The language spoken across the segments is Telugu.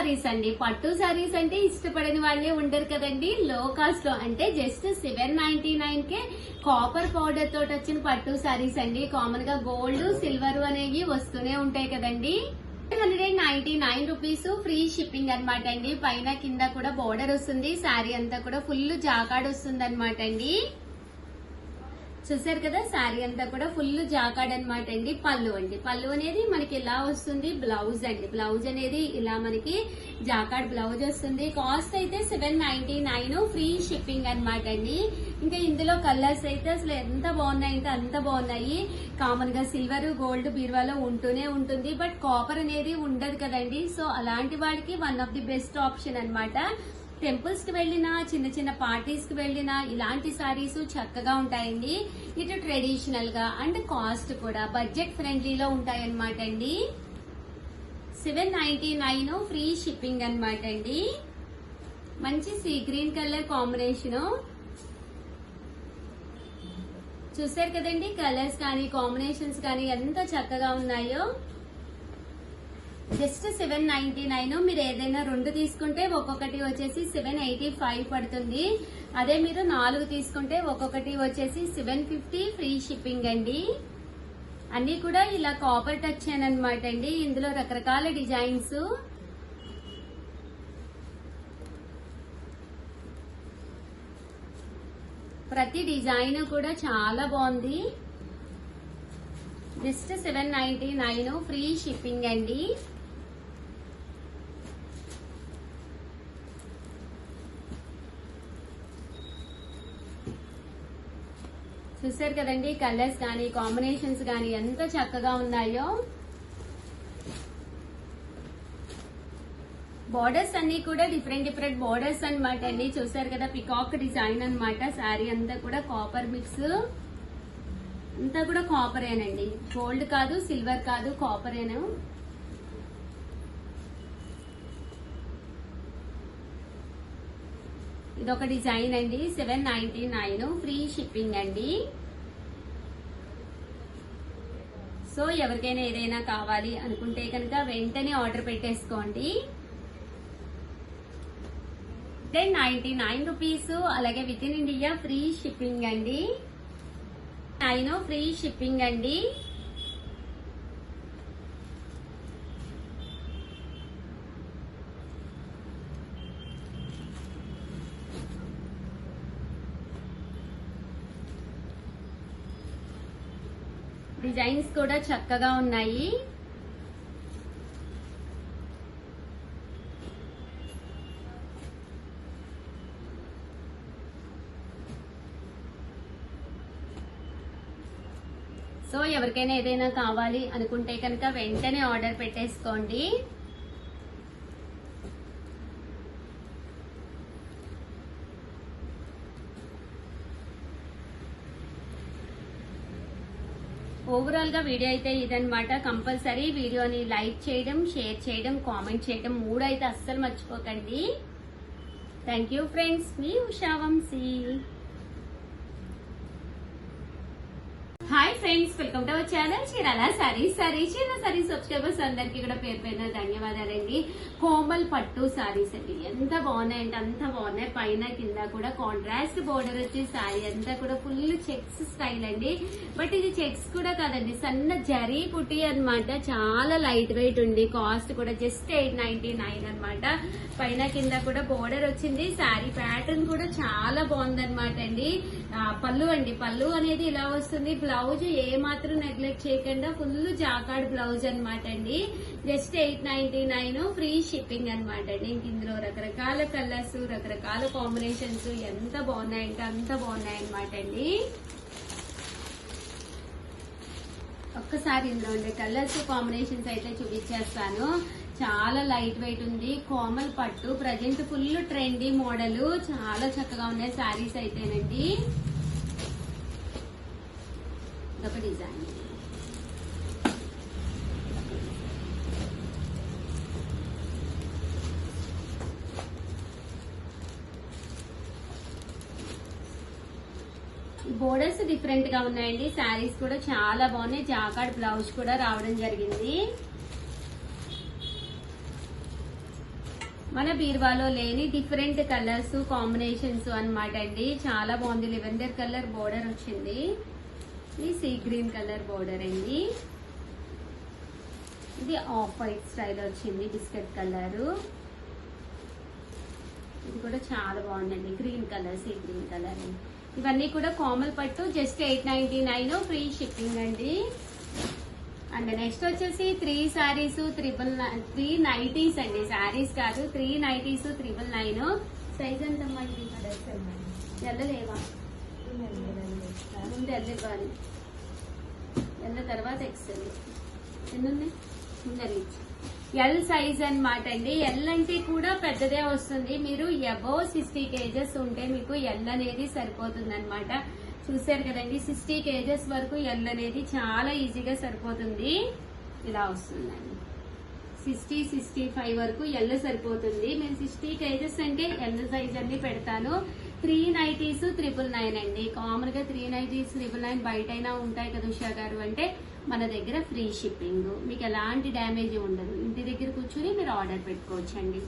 సారీస్ అండి. పట్టు సారీస్ అంటే ఇష్టపడని వాళ్ళే ఉండరు కదండి. లో కాస్ట్ లో అంటే జస్ట్ 799 కే కాపర్ పౌడర్ తోటి వచ్చిన పట్టు సారీస్ అండి. కామన్ గా గోల్డ్ సిల్వర్ అనేవి వస్తూనే ఉంటాయి కదండి. 199 రూపీస్ ఫ్రీ షిప్పింగ్ అనమాట అండి. పైన కింద కూడా బోర్డర్ వస్తుంది. శారీ అంతా కూడా ఫుల్ జాకాడ్ వస్తుంది అనమాట అండి. చూసారు కదా, శారీ అంతా కూడా ఫుల్ జాకాడ్ అనమాట అండి. పళ్ళు అండి, పళ్ళు అనేది మనకి ఇలా వస్తుంది. బ్లౌజ్ అండి, బ్లౌజ్ అనేది ఇలా మనకి జాకాడ్ బ్లౌజ్ వస్తుంది. కాస్ట్ అయితే 799 ఫ్రీ షిప్పింగ్ అనమాట అండి. ఇంకా ఇందులో కలర్స్ అయితే అసలు ఎంత బాగున్నాయి అంటే అంత బాగున్నాయి. కామన్ గా సిల్వర్ గోల్డ్ బీరువాలో ఉంటూనే ఉంటుంది, బట్ కాపర్ అనేది ఉండదు కదండి. సో అలాంటి వాడికి one of the best option అనమాట. టెంపుల్స్ కి వెళ్ళినా, చిన్న చిన్న పార్టీస్ కి వెళ్ళినా ఇలాంటి సారీస్ చక్కగా ఉంటాయండి. ఇటు ట్రెడిషనల్ గా అండ్ కాస్ట్ కూడా బడ్జెట్ ఫ్రెండ్లీలో ఉంటాయన్నమాట అండి. 799 ఫ్రీ షిప్పింగ్ అనమాట అండి. మంచి సీ గ్రీన్ కలర్ కాంబినేషన్ చూసారు కదండి. కలర్స్ కానీ కాంబినేషన్స్ కానీ ఎంత చక్కగా ఉన్నాయో. జస్ట్ 799. మీరు ఏదైనా 2 తీసుకుంటే ఒక్కొక్కటి వచ్చేసి 785 పడుతుంది. అదే మీరు 4 తీసుకుంటే ఒక్కొక్కటి వచ్చేసి 750 ఫ్రీ షిప్పింగ్ అండి. అన్ని కూడా ఇలా కాపర్ టచ్ అనమాట అండి. ఇందులో రకరకాల డిజైన్స్. ప్రతి డిజైన్ కూడా చాలా బాగుంది. జస్ట్ 799 ఫ్రీ షిప్పింగ్ అండి. చూసారు కదండి, కలర్స్ కానీ కాంబినేషన్స్ కానీ ఎంత చక్కగా ఉన్నాయో. బోర్డర్స్ అన్ని కూడా డిఫరెంట్ డిఫరెంట్ బోర్డర్స్ అనమాట అండి. చూసారు కదా, పికాక్ డిజైన్ అనమాట. శారీ అంతా కూడా కాపర్ మిక్స్, అంతా కూడా కాపరేనండి. గోల్డ్ కాదు, సిల్వర్ కాదు, కాపరేను. ఇదొక డిజైన్ అండి. 799 ఫ్రీ షిప్పింగ్ అండి. సో ఎవరికైనా ఏదైనా కావాలి అనుకుంటే కనుక వెంటనే ఆర్డర్ పెట్టేసుకోండి. 99 రూపీస్. అలాగే with in India free shipping అండి. 9 ఫ్రీ షిప్పింగ్ అండి. డిజైన్స్ కూడా చక్కగా ఉన్నాయి. సో ఎవరికైనా ఏదైనా కావాలి అనుకుంటే కనుక వెంటనే ఆర్డర్ పెట్టేసుకోండి. ఓవరాల్ గా వీడియో అయితే ఇదనమాట. కంపల్సరీ వీడియోని లైక్ చేయడం, షేర్ చేయడం, కామెంట్ చేయడం 3 అయితే అస్సలు మర్చిపోకండి. Thank you friends. మీ Usha Vamsi. Hi friends, welcome to our channel Chirala sarees. Chirala sarees subscribers అందరికీ కూడా పేరు పైన ధన్యవాదాలండి. కోమల్ పట్టు సారీస్ అండి. ఎంత బాగున్నాయి అంటే అంత బాగున్నాయి. పైన కింద కూడా కాంట్రాస్ట్ బోర్డర్ వచ్చి సారీ అంతా కూడా ఫుల్ చెక్స్ స్టైల్ అండి. బట్ ఇది చెక్స్ కూడా కాదండి, సన్న జరీ కుట్టి అనమాట. చాలా లైట్ వెయిట్ ఉంది. కాస్ట్ కూడా జస్ట్ 899 అనమాట. పైన కింద కూడా బోర్డర్ వచ్చింది. శారీ ప్యాటర్న్ కూడా చాలా బాగుంది అనమాట అండి. పళ్ళు అండి, పళ్ళు అనేది ఇలా వస్తుంది. బ్లౌజ్ ఏ మాత్రం నెగ్లెక్ట్ చేయకుండా ఫుల్ జాకాడ్ బ్లౌజ్ అనమాట అండి. జస్ట్ 899 ఫ్రీ షిప్పింగ్ అనమాట అండి. ఇంక ఇందులో రకరకాల కలర్స్, రకరకాల కాంబినేషన్స్ ఎంత బాగున్నాయంటే అంత బాగున్నాయి అనమాట అండి. ఒక్కసారి ఇందులో ఉండే కలర్స్ కాంబినేషన్స్ అయితే చూపించేస్తాను. చాలా లైట్ వెయిట్ ఉంది. కోమల్ పట్టు ప్రజెంట్ ఫుల్ ట్రెండీ మోడల్. చాలా చక్కగా ఉన్నాయి శారీస్ అయితేనండి. ఇదొక డిజైన్. బోర్డర్స్ డిఫరెంట్ గా ఉన్నాయండి. శారీస్ కూడా చాలా బాగున్నాయి. జాకార్డ్ బ్లౌజ్ కూడా రావడం జరిగింది. మన బీరువాలో లేని డిఫరెంట్ కలర్స్ కాంబినేషన్స్ అన్నమాట అండి. చాలా బాగుంది. లెవెండర్ కలర్ బోర్డర్ వచ్చింది. ఇది సీ గ్రీన్ కలర్ బోర్డర్ అండి. ఇది ఆఫ్ వైట్ స్టైల్ వచ్చింది, బిస్కెట్ కలర్. ఇది కూడా చాలా బాగుందండి, green colour, sea green colour. ఇవన్నీ కూడా కోమల్ పట్టు, జస్ట్ 899 ఫ్రీ షిప్పింగ్ అండి. అండ్ నెక్స్ట్ వచ్చేసి 3 సారీస్ 3 నైటీస్ అండి. సారీస్ కాదు, 3 నైటీస్ 999. సైజ్ ఎంత అమ్మాయి? ఎల్లలేవా? ముందు ఎల్ల ఇవ్వాలి, ఎల్ల తర్వాత ఎక్సెల్. ఎన్ని ఉన్నాయి? ముందు ఎల్. ఎల్ సైజ్ అన్నమాట అండి. ఎల్ అంటే కూడా పెద్దదే వస్తుంది. మీరు అబౌవ్ 60 kgs ఉంటే మీకు ఎల్ అనేది సరిపోతుంది అనమాట. చూసారు కదండి, 60 kgs వరకు ఎల్ అనేది చాలా ఈజీగా సరిపోతుంది. ఇలా వస్తుందండి. 60-65 వరకు ఎల్ సరిపోతుంది. మేము 60 kgs అంటే ఎల్ సైజ్ అన్ని పెడతాను. 3 నైటీస్ 999 అండి. కామన్ గా 3 నైటీస్ 999 బయట అయినా ఉంటాయి కదా ఉషా గారు అంటే, మన దగ్గర ఫ్రీ షిప్పింగ్. మీకు ఎలాంటి డ్యామేజ్ ఉండదు. ఇంటి దగ్గర కూర్చొని మీరు ఆర్డర్ పెట్టుకోవచ్చండి.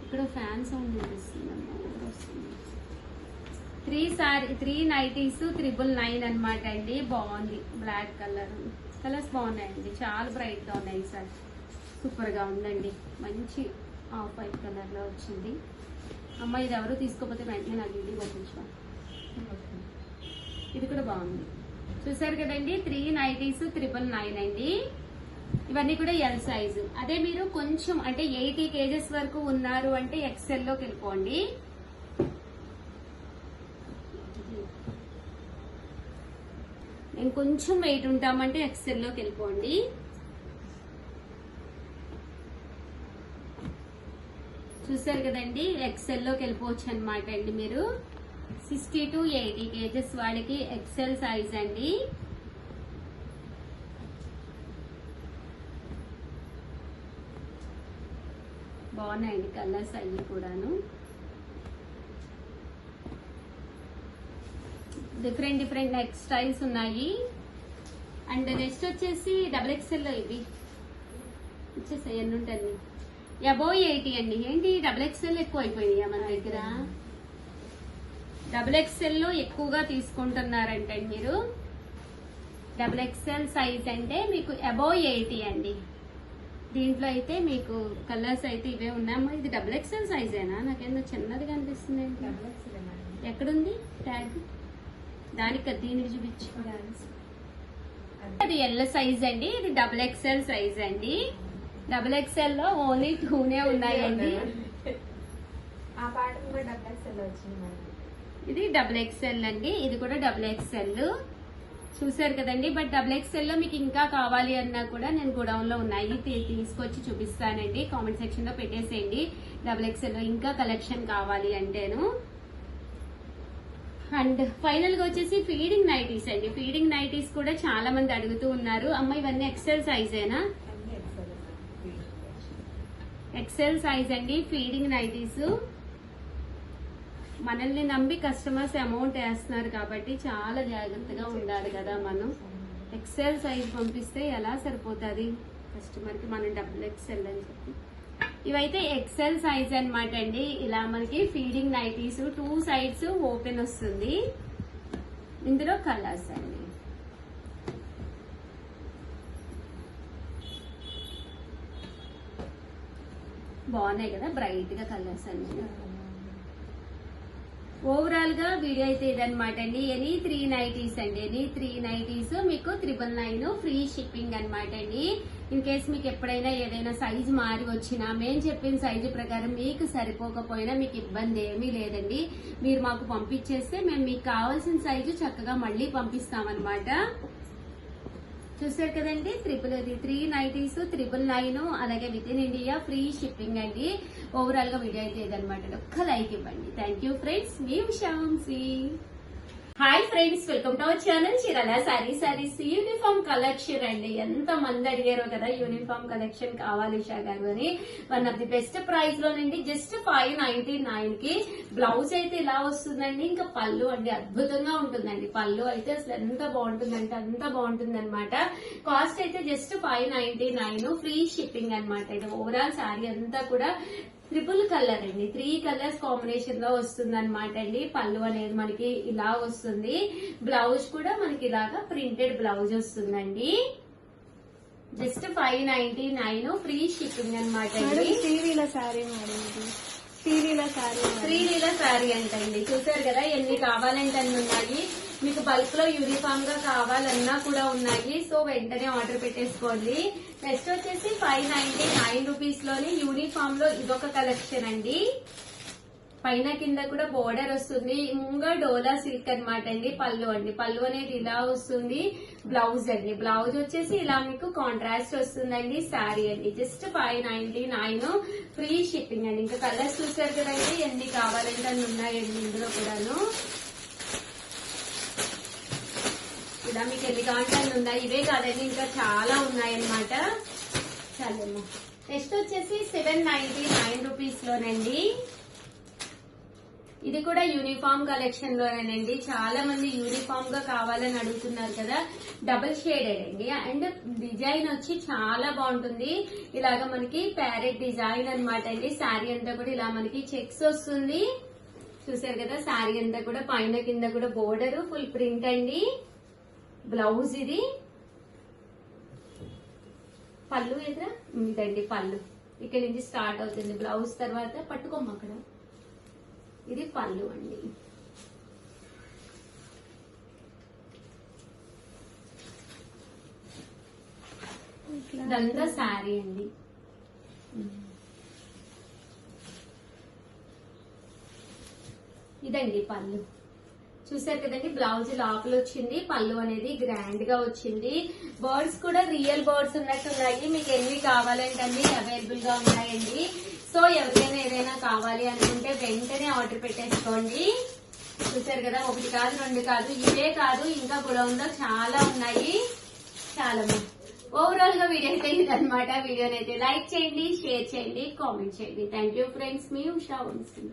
ఇక్కడ ఫ్యాన్ సౌండ్ వినిపిస్తుందమ్మా. 3 నైటీస్ 999 అనమాట అండి. బాగుంది, బ్లాక్ కలర్. కలర్స్ బాగున్నాయండి, చాలా బ్రైట్ గా ఉన్నాయి సార్. సూపర్ గా ఉందండి. మంచి ఆఫ్ వైట్ కలర్ లో వచ్చింది. అమ్మ ఇది ఎవరు తీసుకోకపోతే వెంటనే నాకు ఇంటికి పంపించా. ఇది కూడా బాగుంది. చూసారు కదండి, 3 నైటీస్ 999 అండి. ఇవన్నీ కూడా ఎల్ సైజు. అదే మీరు కొంచెం అంటే 80 kgs వరకు ఉన్నారు అంటే ఎక్సెల్ లోకి వెళ్ళిపోండి. నేను కొంచెం వెయిట్ ఉంటామంటే ఎక్సెల్ లోకి వెళ్ళిపోండి. చూసారు కదండి, ఎక్సెల్ లోకి వెళ్ళిపోవచ్చు అనమాట అండి. మీరు 60 to 80 kgs వాళ్ళకి ఎక్సెల్ సైజ్ అండి. బాగున్నాయండి కలర్స్ అన్ని కూడాను. డిఫరెంట్ నెక్ స్టైల్స్ ఉన్నాయి. అండ్ నెక్స్ట్ వచ్చేసి XXL లో ఇవి వచ్చేసాయి. ఎన్ని ఉంటుంది? అబౌవ్ 80 అండి. ఏంటి XXL ఎక్కువ అయిపోయినాయా మన దగ్గర? XXL లో ఎక్కువగా తీసుకుంటున్నారంటే మీరు. XXL సైజ్ అంటే మీకు అబౌవ్ 80 అండి. దీంట్లో అయితే మీకు కలర్స్ అయితే ఇవే ఉన్నాయమ్మా. ఇది XXL సైజేనా? నాకేందో చిన్నదిగా అనిపిస్తుంది. ఎక్కడుంది ట్యాగ్? దానికి దీనికి చూపించు. అది ఎల్ సైజ్ అండి. ఇది XXL సైజ్ అండి. XXL లో ఓన్లీ 2నే ఉన్నాయండి. ఇది XXL అండి. ఇది కూడా XXL. చూసారు కదండి. బట్ XXL లో మీకు ఇంకా కావాలి అన్నా కూడా నేను గోడౌన్ లో ఉన్నాయి, తీసుకొచ్చి చూపిస్తానండి. కామెంట్ సెక్షన్ లో పెట్టేసేయండి. XXL లో ఇంకా కలెక్షన్ కావాలి అంటేను. అండ్ ఫైనల్ గా వచ్చేసి ఫీడింగ్ నైటీస్ అండి. ఫీడింగ్ నైటీస్ కూడా చాలా మంది అడుగుతూ ఉన్నారు. అమ్మ ఇవన్నీ ఎక్సెల్ సైజేనా? ఎక్సెల్ సైజ్ అండి. Feeding nighties. మనల్ని నమ్మి కస్టమర్స్ అమౌంట్ వేస్తున్నారు కాబట్టి చాలా జాగ్రత్తగా ఉండాలి కదా మనం. ఎక్సెల్ సైజ్ పంపిస్తే ఎలా సరిపోతుంది కస్టమర్ కి, మనం XXL అని చెప్పి. ఇవైతే ఎక్సెల్ సైజ్ అనమాట అండి. ఇలా మనకి ఫీడింగ్ నైటీస్ 2 సైడ్స్ ఓపెన్ వస్తుంది. ఇందులో కలర్స్ అండి. బాగున్నాయి కదా, బ్రైట్ గా కలర్స్ అన్ని. ఓవరాల్ గా వీడియో అయితే ఇదనమాట అండి. ఎనీ 3 నైటీస్ అండి. ఎనీ 3 నైటీస్ మీకు 999 ఫ్రీ షిప్పింగ్ అనమాట అండి. ఇన్ కేస్ మీకు ఎప్పుడైనా ఏదైనా సైజు మారి వచ్చినా, మేము చెప్పిన సైజు ప్రకారం మీకు సరిపోకపోయినా మీకు ఇబ్బంది ఏమీ లేదండి. మీరు మాకు పంపించేస్తే మేము మీకు కావాల్సిన సైజు చక్కగా మళ్ళీ పంపిస్తామన్నమాట. చూసారు కదండి, 3 నైటీస్ 999, అలాగే with in India free shipping అండి. ఓవరాల్ గా వీడియో అయితే ఇదనమాట. ఒక్క లైక్ ఇవ్వండి. థ్యాంక్ యూ ఫ్రెండ్స్, మీ Ushavamshi. Hi friends, welcome to our channel Chirala sarees uniform collection అండి. ఎంత మంది అడిగారో కదా యూనిఫామ్ కలెక్షన్ కావాలి ఉషా గారు అని. One of the best price లోనండి, జస్ట్ 599 కి. బ్లౌజ్ అయితే ఇలా వస్తుందండి. ఇంకా పళ్ళు అండి అద్భుతంగా ఉంటుందండి. పళ్ళు అయితే అసలు ఎంత బాగుంటుందంటే అంత బాగుంటుంది అనమాట. కాస్ట్ అయితే జస్ట్ 599 ఫ్రీ షిప్పింగ్ అనమాట. ఇది ఓవరాల్ సారీ అంతా కూడా ట్రిపుల్ కలర్ అండి, 3 కలర్స్ కాంబినేషన్ లో వస్తుంది అనమాట అండి. పళ్ళు అనేది మనకి ఇలా వస్తుంది, బ్లౌజ్ కూడా మనకి ఇలాగా ప్రింటెడ్ బ్లౌజ్ వస్తుందండి. జస్ట్ 599 ఫ్రీ షిప్పింగ్ అనమాట అండి. శ్రీలీల శారీ మేడం, శ్రీలీల శారీ అంటండి. చూసారు కదా ఎన్ని కావాలంటే అన్ని ఉన్నాయి. మీకు బల్క్ లో యూనిఫామ్ గా కావాలన్నా కూడా ఉన్నాయి. సో వెంటనే ఆర్డర్ పెట్టేసుకోండి. నెక్స్ట్ వచ్చేసి 599 రూపీస్ లోని యూనిఫామ్ లో ఇదొక కలెక్షన్ అండి. పైన కింద కూడా బోర్డర్ వస్తుంది. ముంగా డోలా సిల్క్ అనమాట అండి. పళ్ళు అండి, పళ్ళు అనేది ఇలా వస్తుంది. బ్లౌజ్ అండి, బ్లౌజ్ వచ్చేసి ఇలా మీకు కాంట్రాస్ట్ వస్తుందండి. శారీ అండి జస్ట్ 599 ఫ్రీ షిప్పింగ్ అండి. ఇంకా కలర్స్ చూసారు కదండి ఎన్ని కావాలంటే అన్ని ఉన్నాయండి ఇందులో కూడాను. ఇలా మీకు ఎన్ని కావాలంటే అన్ని ఉన్నాయి. ఇవే కాదండి ఇంకా చాలా ఉన్నాయన్నమాట. చాలమ్మా. నెక్స్ట్ వచ్చేసి 799 రూపీస్ లోనండి. ఇది కూడా యూనిఫామ్ కలెక్షన్ లోనేనండి. చాలా మంది యూనిఫామ్ గా కావాలని అడుగుతున్నారు కదా. డబుల్ షేడెడ్ అండి, అండ్ డిజైన్ వచ్చి చాలా బాగుంటుంది. ఇలాగ మనకి ప్యారెట్ డిజైన్ అనమాట అండి. శారీ అంతా కూడా ఇలా మనకి చెక్స్ వస్తుంది. చూసారు కదా శారీ అంతా కూడా పైన కింద కూడా బోర్డర్ ఫుల్ ప్రింట్ అండి. బ్లౌజ్ ఇది. పళ్ళు ఎదురా ఇదండి పళ్ళు, ఇక్కడ నుంచి స్టార్ట్ అవుతుంది. బ్లౌజ్ తర్వాత పట్టుకోమ్మ అక్కడ. ఇది పళ్ళు అండి. ఇదంతా శారీ అండి. ఇదండి పళ్ళు. చూసారు కదండి బ్లౌజ్ లోపల వచ్చింది. పళ్ళు అనేది గ్రాండ్ గా వచ్చింది. బర్డ్స్ కూడా రియల్ బర్డ్స్ ఉన్నట్టున్నాయి. మీకు ఎన్ని కావాలంటే అన్ని అవైలబుల్ గా ఉన్నాయండి. సో ఎవరికైనా ఏదైనా కావాలి అనుకుంటే వెంటనే ఆర్డర్ పెట్టేసుకోండి. చూసారు కదా, 1 కాదు 2 కాదు, ఇవే కాదు ఇంకా గొడవన్ లో చాలా ఉన్నాయి. చాలా ఓవరాల్ గా వీడియో అయితే ఇదనమాట. వీడియోని అయితే లైక్ చేయండి, షేర్ చేయండి, కామెంట్ చేయండి. Thank you friends. మీ ఉషా వంశీ.